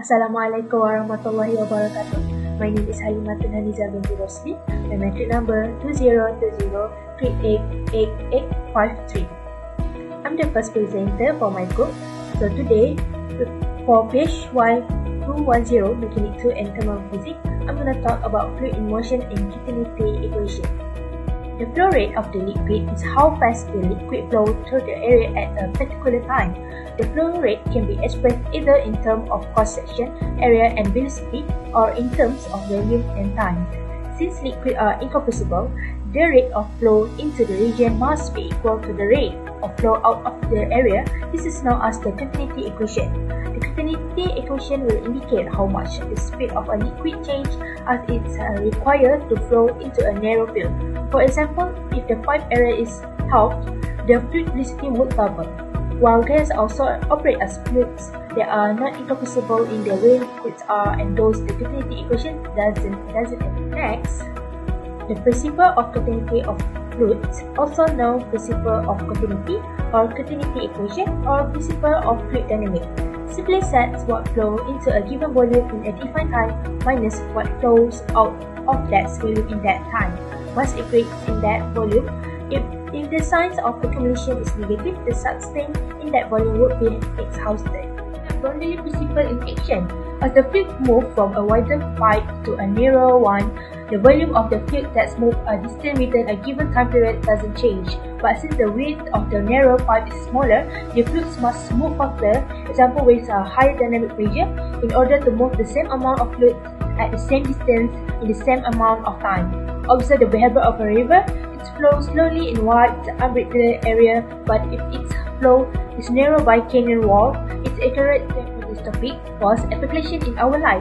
Assalamualaikum warahmatullahi wabarakatuh. My name is Halimatun Haniza binti Rosli. My metric number 2020388853. I'm the first presenter for my group. So today, for PHY 210 Mechanic 2 and Thermal Physics, I'm going to talk about fluid in motion and Kinetic equation. The flow rate of the liquid is how fast the liquid flows through the area at a particular time. The flow rate can be expressed either in terms of cross-section, area and velocity, or in terms of volume and time. Since liquids are incompressible, the rate of flow into the region must be equal to the rate of flow out of the area. This is known as the continuity equation. The continuity equation will indicate how much the speed of a liquid changes as it's required to flow into a narrow field. For example, if the pipe area is halved, the fluid velocity would double. While gas also operate as fluids, they are not incompressible in the way liquids are, and thus the continuity equation doesn't apply. Next, the principle of continuity of fluids, also known principle of continuity or continuity equation or principle of fluid dynamics, simply says what flows into a given volume in a defined time minus what flows out of that volume in that time must equate in that volume. If the sign of accumulation is negative, the substance in that volume would be exhausted. The Bernoulli principle in action. As the fluid moves from a wider pipe to a narrower one, the volume of the fluid that's moved a distance within a given time period doesn't change. But since the width of the narrow pipe is smaller, the fluids must move faster, example with a higher dynamic pressure, in order to move the same amount of fluid at the same distance in the same amount of time. Observe the behavior of a river. It flows slowly in wide, unbridled area, but if its flow is narrowed by canyon wall, its accurate term for this topic was application in our life.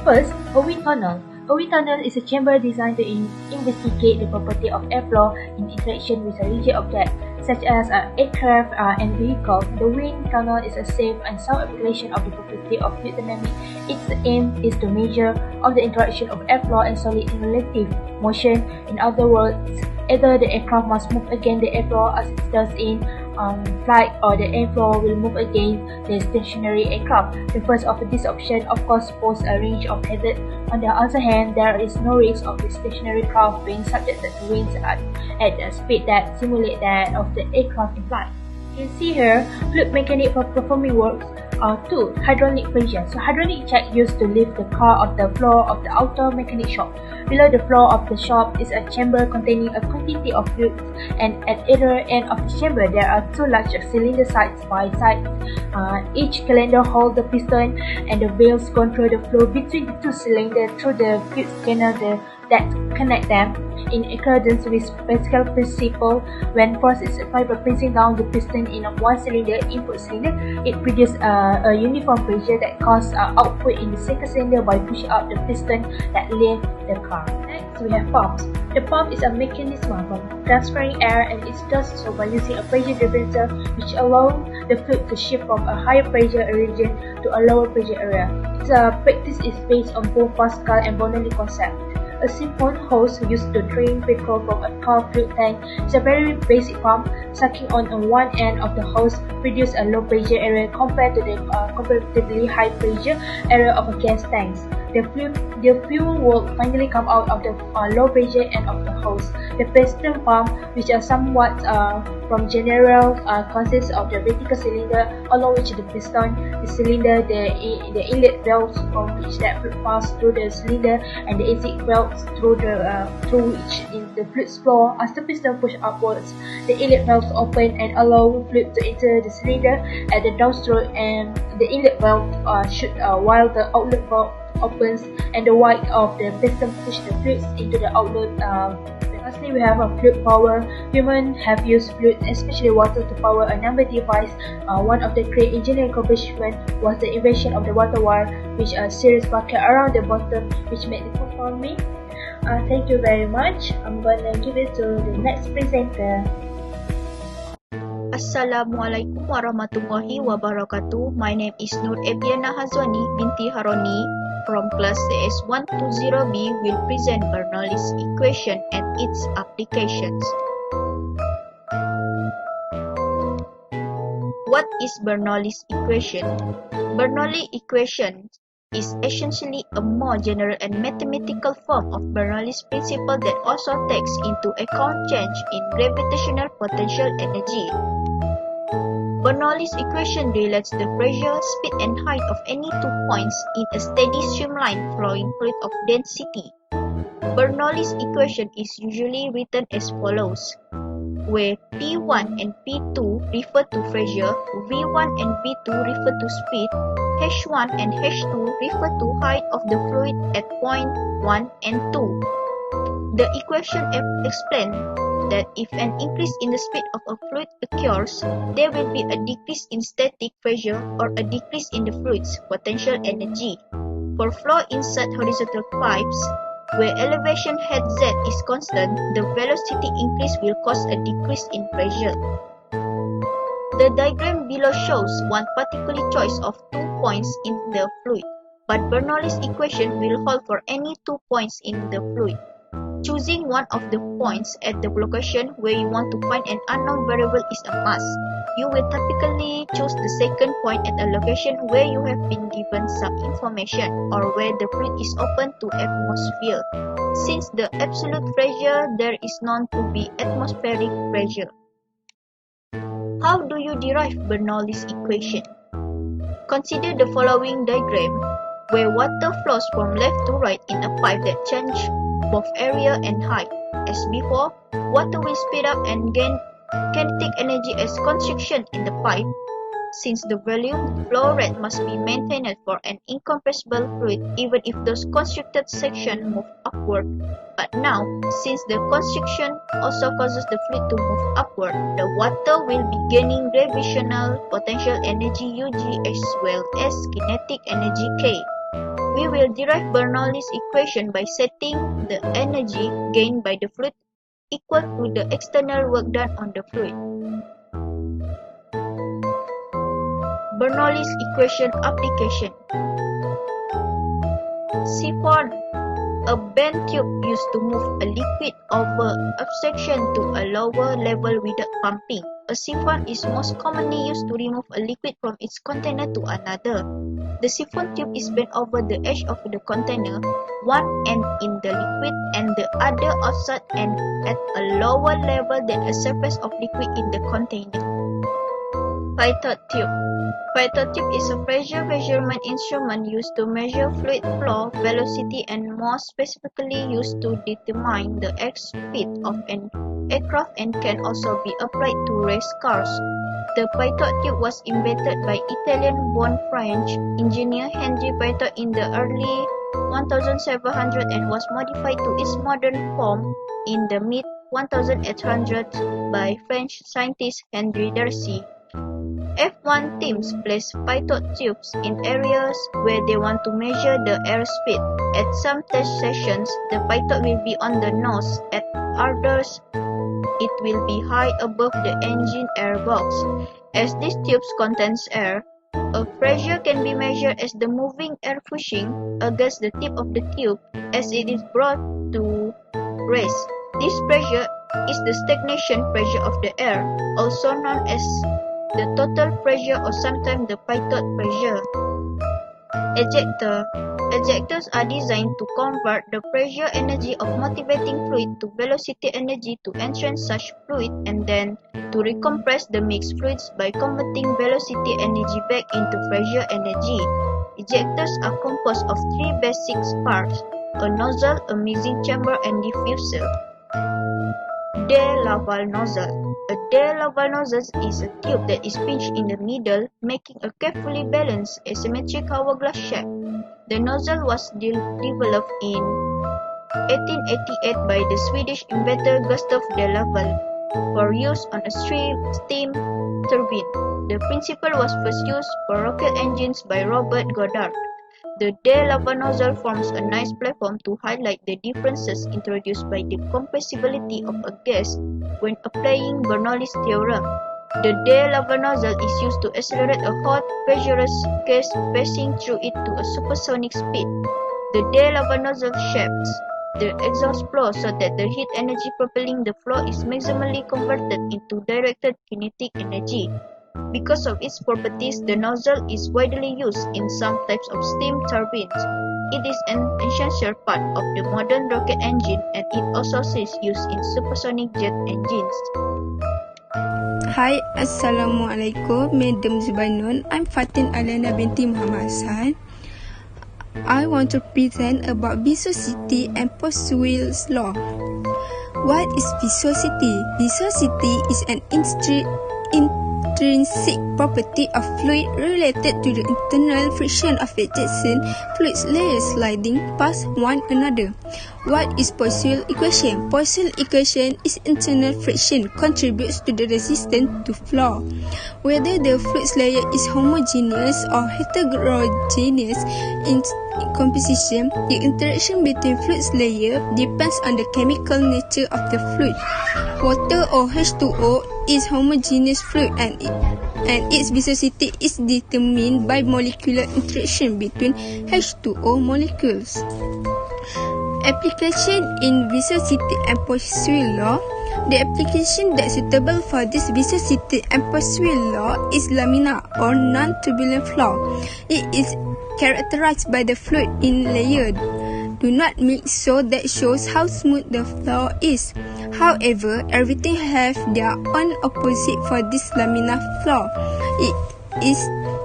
First, a wind tunnel. A wind tunnel is a chamber designed to investigate the property of airflow in interaction with a rigid object, such as an aircraft and vehicle. The wind tunnel is a safe and sound application of the property of fluid dynamics. Its aim is to measure of the interaction of airflow and solid in relative motion. In other words, either the aircraft must move against the airflow as it does in flight, or the airflow will move against the stationary aircraft. The first of these options of course poses a range of hazards. On the other hand, there is no risk of the stationary craft being subjected to winds at a speed that simulates that of the aircraft in flight. You can see here, fluid mechanics for performing works are two, hydraulic pressure. So hydraulic jack used to lift the car off the floor of the outer mechanic shop. Below the floor of the shop is a chamber containing a quantity of fluid, and at either end of the chamber there are two large cylinder sides by side. Each cylinder holds the piston, and the valves control the flow between the two cylinders through the fluid canal that connect them. In accordance with Pascal principle, when force is applied by pressing down the piston in one cylinder, input cylinder, it produces a uniform pressure that causes output in the second cylinder by pushing up the piston that lifts the car. Next, we have pumps. The pump is a mechanism for transferring air, and it's done so by using a pressure differential which allows the fluid to shift from a higher pressure region to a lower pressure area. Its practice is based on both Pascal and Bernoulli concept. A siphon hose used to drain petrol from a car fluid tank is a very basic pump. Sucking on one end of the hose produces a low pressure area compared to the comparatively high pressure area of a gas tank. The fuel will finally come out of the low pressure end of the hose. The piston pump, which are somewhat from general, consists of the vertical cylinder along which the piston, the cylinder, the inlet valves from which that fluid passes through the cylinder, and the exit valves through which the fluid flow. As the piston pushes upwards, the inlet valves open and allow fluid to enter the cylinder at the downstroke, and the inlet valve shoot while the outlet valve opens, and the white of the piston push the fluids into the outlet. Lastly, we have a fluid power. Humans have used fluid, especially water, to power a number of devices. One of the great engineering accomplishments was the invention of the water wire, which a series bucket around the bottom, which made it performing. Thank you very much. I'm gonna give it to the next presenter. Assalamualaikum warahmatullahi wabarakatuh. My name is Nur Ebiana Hazwani binti Haroni from class CS120B will present Bernoulli's equation and its applications. What is Bernoulli's equation? Bernoulli equation is essentially a more general and mathematical form of Bernoulli's principle that also takes into account change in gravitational potential energy. Bernoulli's equation relates the pressure, speed, and height of any 2 points in a steady streamline flowing fluid of density. Bernoulli's equation is usually written as follows, where P1 and P2 refer to pressure, V1 and V2 refer to speed, H1 and H2 refer to height of the fluid at point 1 and 2. The equation explains that if an increase in the speed of a fluid occurs, there will be a decrease in static pressure or a decrease in the fluid's potential energy. For flow inside horizontal pipes, where elevation head Z is constant, the velocity increase will cause a decrease in pressure. The diagram below shows one particular choice of 2 points in the fluid, but Bernoulli's equation will hold for any 2 points in the fluid. Choosing one of the points at the location where you want to find an unknown variable is a must. You will typically choose the second point at a location where you have been given some information or where the fluid is open to atmosphere, since the absolute pressure there is known to be atmospheric pressure. How do you derive Bernoulli's equation? Consider the following diagram, where water flows from left to right in a pipe that changes both area and height. As before, water will speed up and gain kinetic energy as constriction in the pipe. Since the volume flow rate must be maintained for an incompressible fluid even if those constricted sections move upward. But now, since the constriction also causes the fluid to move upward, the water will be gaining gravitational potential energy Ug as well as kinetic energy K. We will derive Bernoulli's equation by setting the energy gained by the fluid equal to the external work done on the fluid. Bernoulli's equation application. Siphon, a bent tube used to move a liquid over a section to a lower level without pumping. A siphon is most commonly used to remove a liquid from its container to another. The siphon tube is bent over the edge of the container, one end in the liquid and the other outside and at a lower level than a surface of liquid in the container. Pitot tube. Pitot tube is a pressure measurement instrument used to measure fluid flow, velocity, and more specifically used to determine the airspeed of an aircraft and can also be applied to race cars. The Pitot tube was invented by Italian-born French engineer Henri Pitot in the early 1700s and was modified to its modern form in the mid-1800s by French scientist Henri Darcy. F1 teams place Pitot tubes in areas where they want to measure the airspeed. At some test sessions, the Pitot will be on the nose. At others, it will be high above the engine airbox. As these tubes contain air, a pressure can be measured as the moving air pushing against the tip of the tube as it is brought to rest. This pressure is the stagnation pressure of the air, also known as the total pressure or sometimes the Pitot pressure. Ejector. Ejectors are designed to convert the pressure energy of motivating fluid to velocity energy to entrain such fluid and then to recompress the mixed fluids by converting velocity energy back into pressure energy. Ejectors are composed of 3 basic parts: a nozzle, a mixing chamber, and diffuser. De Laval nozzle. A De Laval nozzle is a tube that is pinched in the middle, making a carefully balanced asymmetric hourglass shape. The nozzle was developed in 1888 by the Swedish inventor Gustav De Laval for use on a steam turbine. The principle was first used for rocket engines by Robert Goddard. The De Laval nozzle forms a nice platform to highlight the differences introduced by the compressibility of a gas when applying Bernoulli's theorem. The De Laval nozzle is used to accelerate a hot, pressurized gas passing through it to a supersonic speed. The De Laval nozzle shapes the exhaust flow so that the heat energy propelling the flow is maximally converted into directed kinetic energy. Because of its properties, the nozzle is widely used in some types of steam turbines. It is an essential part of the modern rocket engine, and it also is used in supersonic jet engines. Hai, Assalamualaikum, Madam Zubainun. I'm Fatin Alana binti Muhammad Hassan. I want to present about viscosity and Poiseuille's law. What is viscosity? Viscosity is an intrinsic property of fluid related to the internal friction of adjacent fluid layers sliding past one another. What is Poiseuille equation? Poiseuille equation is internal friction contributes to the resistance to flow. Whether the fluid layer is homogeneous or heterogeneous in composition, the interaction between fluid layer depends on the chemical nature of the fluid. Water or H2O is homogeneous fluid and its viscosity is determined by molecular interaction between H2O molecules. Application in viscosity and Poiseuille law. The application that is suitable for this viscosity and Poiseuille law is laminar or non-turbulent flow. It is characterized by the fluid in layer do not mix, so that shows how smooth the flow is. However, everything have their own opposite for this laminar flow. It is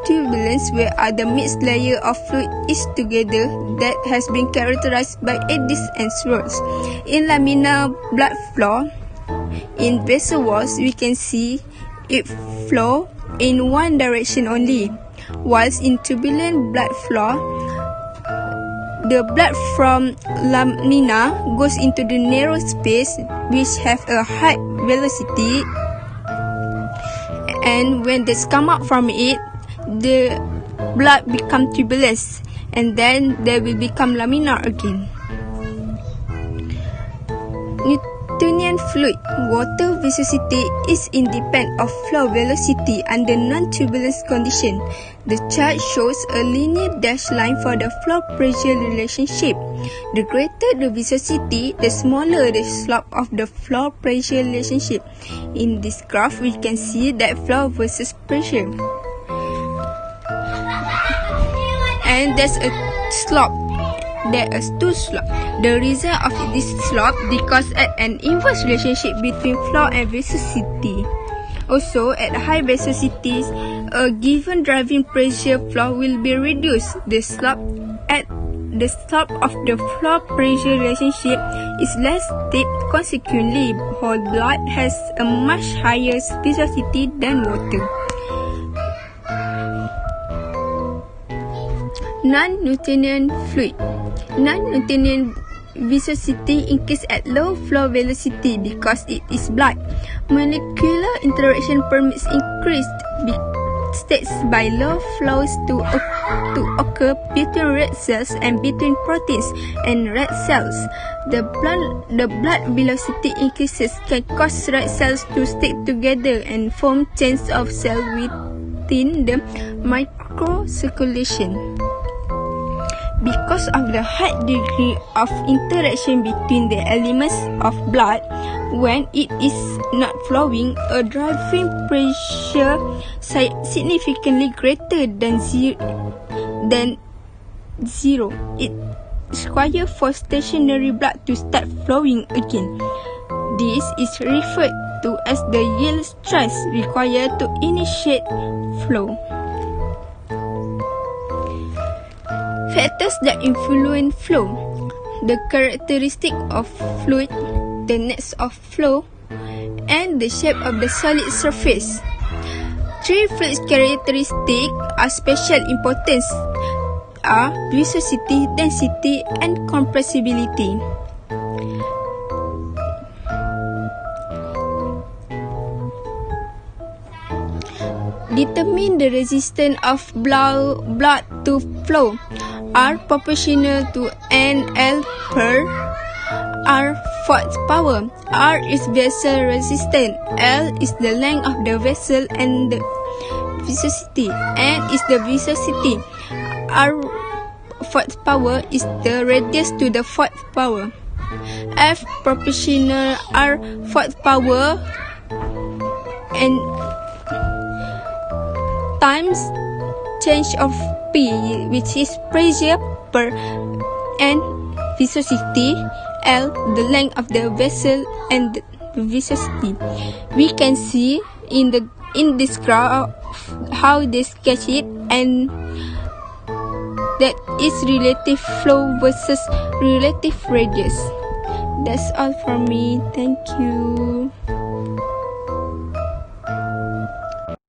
turbulence where the mixed layer of fluid is together that has been characterized by eddies and swirls. In laminar blood flow, in vessel walls, we can see it flow in one direction only, whilst in turbulent blood flow, the blood from lamina goes into the narrow space which have a high velocity, and when they come out from it, the blood become turbulence, and then they will become laminar again. Newtonian fluid water viscosity is independent of flow velocity under non-turbulence condition. The chart shows a linear dashed line for the flow pressure relationship. The greater the viscosity, the smaller the slope of the flow pressure relationship. In this graph, we can see that flow versus pressure. And there's a slope. There is two slopes. The reason of this slope because at an inverse relationship between flow and viscosity. Also, at high viscosities, a given driving pressure flow will be reduced. The slope of the flow pressure relationship is less steep. Consequently, whole blood has a much higher viscosity than water. Non-Newtonian fluid. Non-Newtonian viscosity increases at low flow velocity because it is blood. Molecular interaction permits increased states by low flows to occur between red cells and between proteins and red cells. The blood velocity increases can cause red cells to stick together and form chains of cells within the microcirculation. Because of the high degree of interaction between the elements of blood, when it is not flowing, a driving pressure significantly greater than zero. It requires for stationary blood to start flowing again. This is referred to as the yield stress required to initiate flow. Factors that influence flow. The characteristic of fluid, the needs of flow, and the shape of the solid surface. Three fluid characteristics of special importance are viscosity, density, and compressibility. Determine the resistance of blood to flow. R proportional to NL per R force power. R is vessel resistance. L is the length of the vessel and the viscosity. N is the viscosity. R force power is the radius to the force power. F proportional R force power and times change of P, which is pressure per and viscosity, L, the length of the vessel and the viscosity. We can see in this graph how they sketch it, and that is relative flow versus relative radius. That's all for me. Thank you.